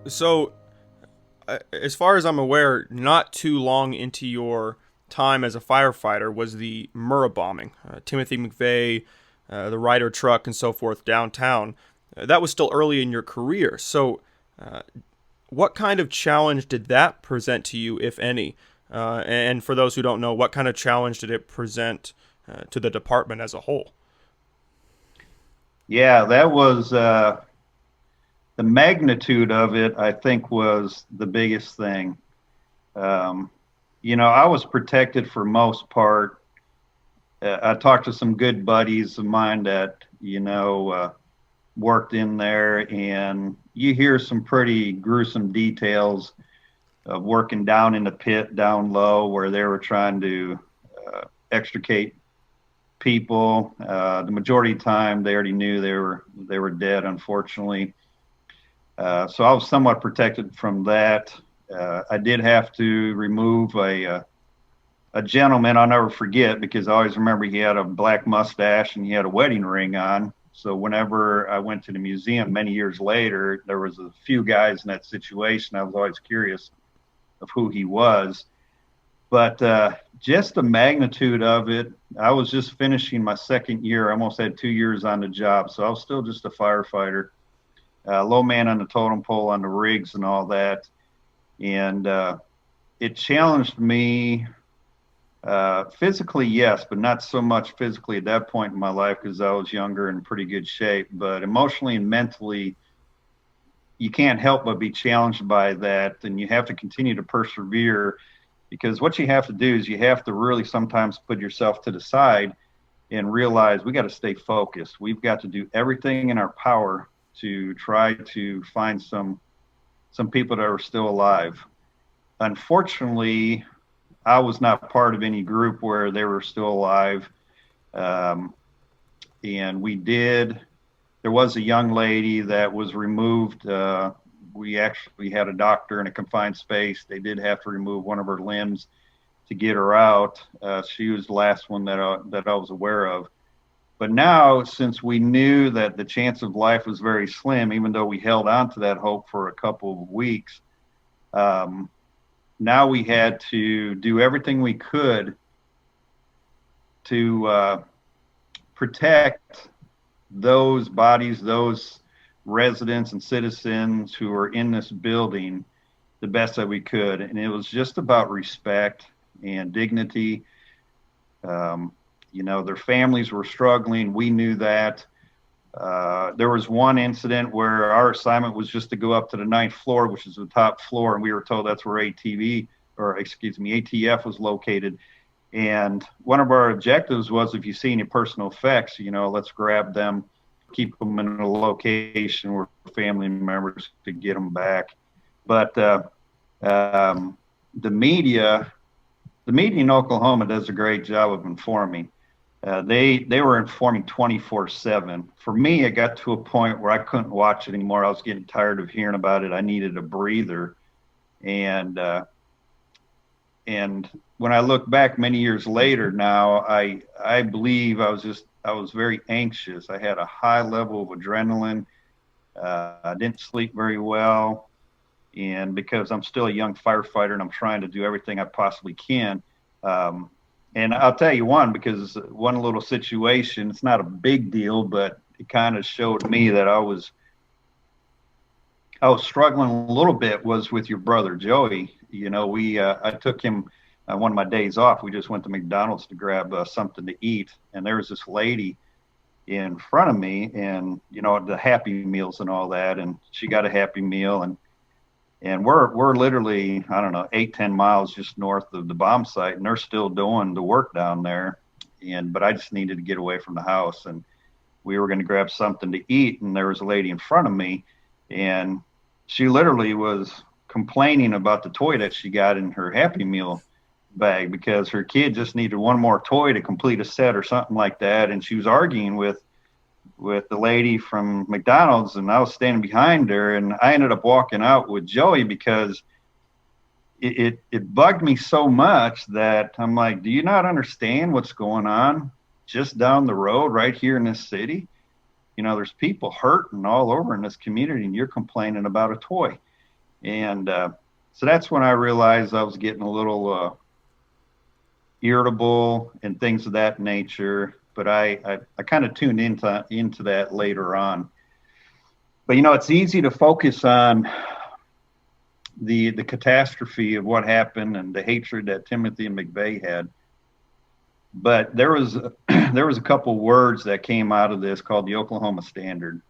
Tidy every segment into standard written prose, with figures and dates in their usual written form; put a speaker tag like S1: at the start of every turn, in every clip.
S1: So, as far as I'm aware, not too long into your time as a firefighter was the Murrah bombing. Timothy McVeigh, the Ryder truck, and so forth downtown. That was still early in your career. So, uh, what kind of challenge did that present to you, if any? And for those who don't know, what kind of challenge did it present to the department as a whole?
S2: Yeah, that was the magnitude of it, I think, was the biggest thing. Um, I was protected for most part. I talked to some good buddies of mine that, worked in there, and you hear some pretty gruesome details of working down in the pit down low where they were trying to extricate people. The majority of the time, they already knew they were dead, unfortunately. So I was somewhat protected from that. I did have to remove a gentleman I'll never forget because I always remember he had a black mustache and he had a wedding ring on. So whenever I went to the museum many years later, there was a few guys in that situation. I was always curious of who he was. But just the magnitude of it, I was just finishing my second year. I almost had 2 years on the job. So I was still just a firefighter, low man on the totem pole on the rigs and all that. And it challenged me physically, yes, but not so much physically at that point in my life because I was younger and in pretty good shape. But emotionally and mentally, you can't help but be challenged by that. And you have to continue to persevere because what you have to do is you have to really sometimes put yourself to the side and realize we got to stay focused. We've got to do everything in our power to try to find some people that are still alive. Unfortunately, I was not part of any group where they were still alive. Um, and there was a young lady that was removed. We actually had a doctor in a confined space. They did have to remove one of her limbs to get her out. She was the last one that I was aware of. But now, since we knew that the chance of life was very slim, even though we held on to that hope for a couple of weeks, um, now we had to do everything we could to protect those bodies, those residents and citizens who are in this building the best that we could. And it was just about respect and dignity. Their families were struggling. We knew that. There was one incident where our assignment was just to go up to the ninth floor, which is the top floor, and we were told that's where ATF was located. And one of our objectives was if you see any personal effects, let's grab them, keep them in a location where family members could get them back. But the media in Oklahoma does a great job of informing. They were informing 24/7. For me, it got to a point where I couldn't watch it anymore. I was getting tired of hearing about it. I needed a breather. And when I look back many years later now, I believe I was very anxious. I had a high level of adrenaline. I didn't sleep very well. And because I'm still a young firefighter and I'm trying to do everything I possibly can, and I'll tell you because one little situation, it's not a big deal, but it kind of showed me that I was struggling a little bit was with your brother, Joey. I took him one of my days off. We just went to McDonald's to grab something to eat. And there was this lady in front of me and, the Happy Meals and all that. And she got a Happy Meal and we're literally, I don't know, 8-10 miles just north of the bomb site, and they're still doing the work down there. But I just needed to get away from the house, and we were going to grab something to eat. And there was a lady in front of me, and she literally was complaining about the toy that she got in her Happy Meal bag because her kid just needed one more toy to complete a set or something like that. And she was arguing with the lady from McDonald's, and I was standing behind her, and I ended up walking out with Joey because it bugged me so much that I'm like, do you not understand what's going on just down the road right here in this city? there's people hurting all over in this community, and you're complaining about a toy. And so that's when I realized I was getting a little irritable and things of that nature. But I kind of tuned into that later on. But it's easy to focus on the catastrophe of what happened and the hatred that Timothy and McVeigh had. But there was a couple words that came out of this called the Oklahoma Standard.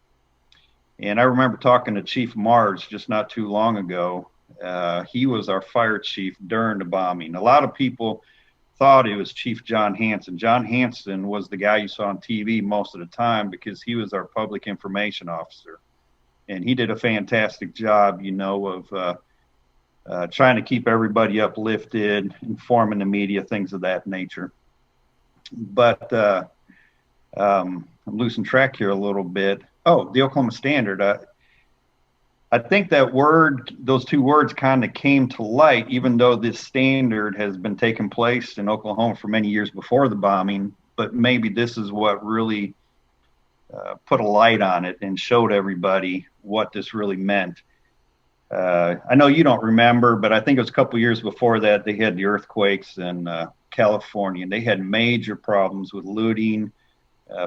S2: And I remember talking to Chief Mars just not too long ago. He was our fire chief during the bombing. A lot of people thought it was Chief John Hanson. John Hanson was the guy you saw on TV most of the time because he was our public information officer. And he did a fantastic job, of trying to keep everybody uplifted, informing the media, things of that nature. But I'm losing track here a little bit. Oh, the Oklahoma Standard. I think those two words kind of came to light, even though this standard has been taking place in Oklahoma for many years before the bombing. But maybe this is what really put a light on it and showed everybody what this really meant. I know you don't remember, but I think it was a couple of years before that they had the earthquakes in California, and they had major problems with looting,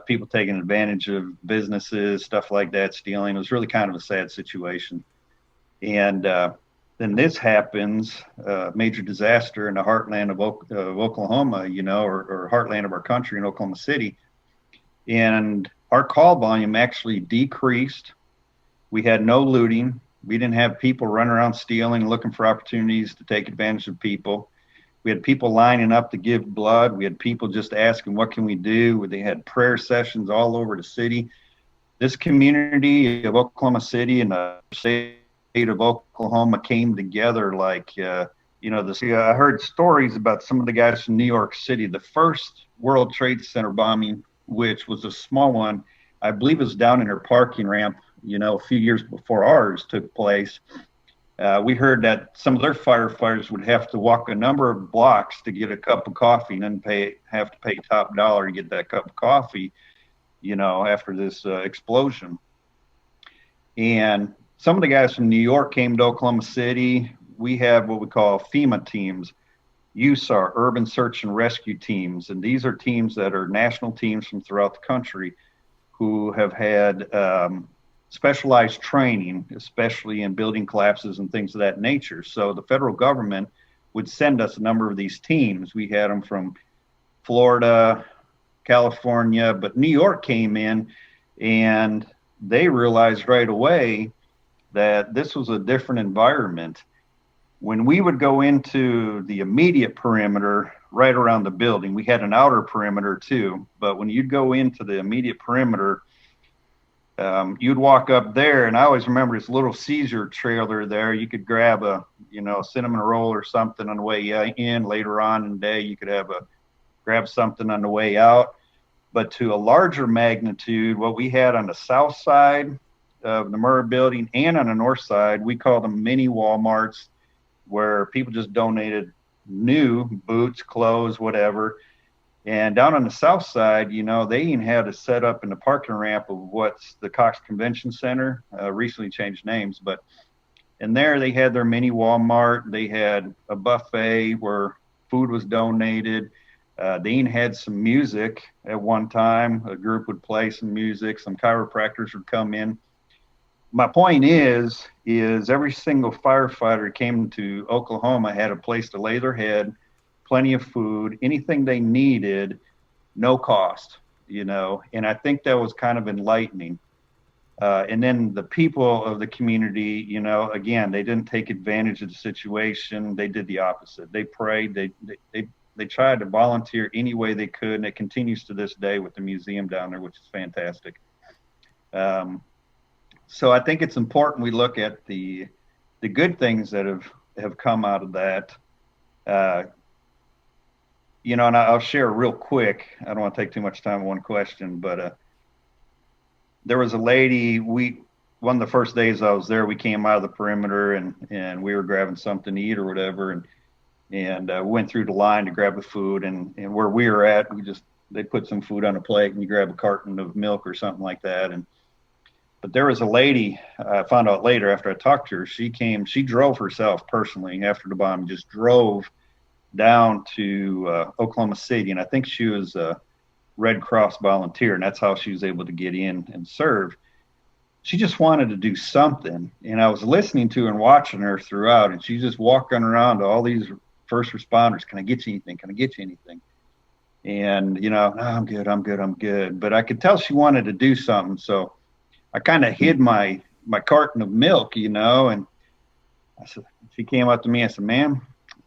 S2: people taking advantage of businesses, stuff like that, stealing. It was really kind of a sad situation. And then this happens, major disaster in the heartland of Oklahoma, or heartland of our country in Oklahoma City. And our call volume actually decreased. We had no looting. We didn't have people running around stealing, looking for opportunities to take advantage of people. We had people lining up to give blood. We had people just asking, what can we do? They had prayer sessions all over the city. This community of Oklahoma City and the state of Oklahoma came together like, I heard stories about some of the guys from New York City. The first World Trade Center bombing, which was a small one, I believe it was down in their parking ramp, a few years before ours took place. We heard that some of their firefighters would have to walk a number of blocks to get a cup of coffee and then have to pay top dollar to get that cup of coffee, after this explosion. And some of the guys from New York came to Oklahoma City. We have what we call FEMA teams, USAR, Urban Search and Rescue teams. And these are teams that are national teams from throughout the country who have had specialized training, especially in building collapses and things of that nature. So the federal government would send us a number of these teams. We had them from Florida, California, but New York came in, and they realized right away that this was a different environment. When we would go into the immediate perimeter right around the building, we had an outer perimeter too, but when you'd go into the immediate perimeter, you'd walk up there, and I always remember this little Caesar trailer there. You could grab a cinnamon roll or something on the way in. Later on in the day, you could grab something on the way out. But to a larger magnitude, what we had on the south side of the Murrah building and on the north side, we call them mini Walmarts, where people just donated new boots, clothes, whatever. And down on the south side, they even had a set up in the parking ramp of what's the Cox Convention Center, recently changed names. But in there, they had their mini Walmart. They had a buffet where food was donated. They even had some music at one time. A group would play some music. Some chiropractors would come in. My point is every single firefighter came to Oklahoma had a place to lay their head, plenty of food, anything they needed, no cost, and I think that was kind of enlightening. And then the people of the community, again, they didn't take advantage of the situation. They did the opposite. They prayed. They tried to volunteer any way they could, and it continues to this day with the museum down there, which is fantastic. So I think it's important we look at the good things that have come out of that. And I'll share real quick. I don't want to take too much time on one question, but there was a lady, one of the first days I was there, we came out of the perimeter and we were grabbing something to eat or whatever. And went through the line to grab the food. And where we were at, they put some food on a plate and you grab a carton of milk or something like that. But there was a lady, I found out later after I talked to her, she drove herself personally after the bomb, just drove down to Oklahoma City. And I think she was a Red Cross volunteer, and that's how she was able to get in and serve. She just wanted to do something. And I was listening to her and watching her throughout, and she's just walking around to all these first responders. Can I get you anything? Can I get you anything? And, no, I'm good. But I could tell she wanted to do something. So I kind of hid my carton of milk, and I said, she came up to me, I said, ma'am,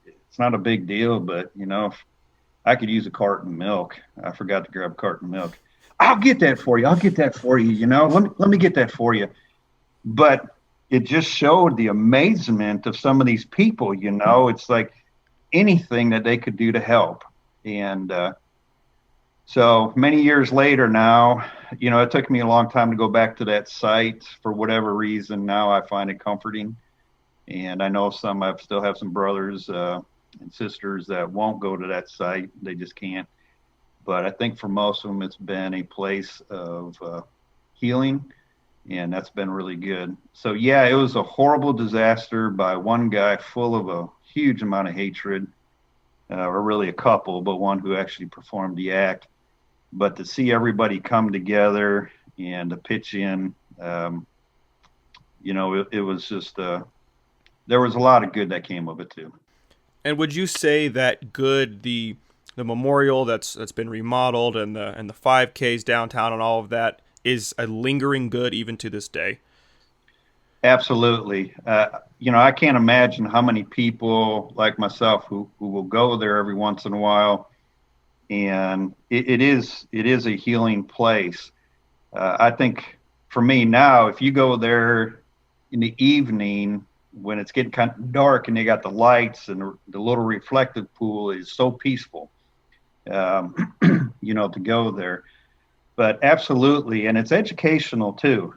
S2: it's not a big deal, but, if I could use a carton of milk. I forgot to grab a carton of milk. I'll get that for you. Let me get that for you. But it just showed the amazement of some of these people, it's like anything that they could do to help. And so many years later now, it took me a long time to go back to that site for whatever reason. Now I find it comforting. And I know I still have some brothers and sisters that won't go to that site. They just can't. But I think for most of them, it's been a place of healing, and that's been really good. So, yeah, it was a horrible disaster by one guy full of a huge amount of hatred, or really a couple, but one who actually performed the act. But to see everybody come together and to pitch in, it was just there was a lot of good that came of it, too.
S1: And would you say that good, the memorial that's been remodeled and the 5Ks downtown and all of that is a lingering good even to this day?
S2: Absolutely. I can't imagine how many people like myself who will go there every once in a while. And it is a healing place. I think for me now, if you go there in the evening when it's getting kind of dark and they got the lights and the little reflective pool is so peaceful, to go there. But absolutely, and it's educational too.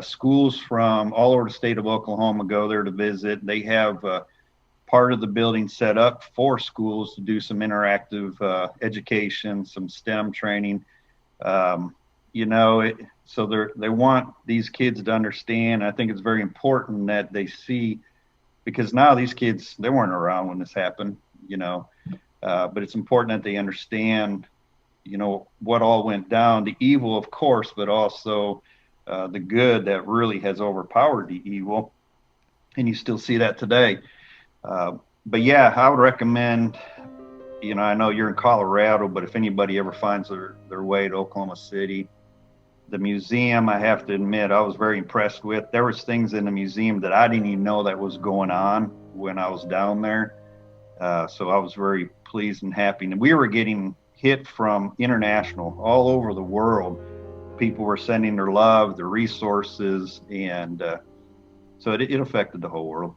S2: Schools from all over the state of Oklahoma go there to visit. They have part of the building set up for schools to do some interactive education, some STEM training. So they want these kids to understand. I think it's very important that they see, because now these kids, they weren't around when this happened, but it's important that they understand, what all went down, the evil, of course, but also the good that really has overpowered the evil. And you still see that today. But yeah, I would recommend, I know you're in Colorado, but if anybody ever finds their way to Oklahoma City, the museum, I have to admit, I was very impressed with. There was things in the museum that I didn't even know that was going on when I was down there. So I was very pleased and happy. And we were getting hit from international, all over the world. People were sending their love, their resources, and so it affected the whole world.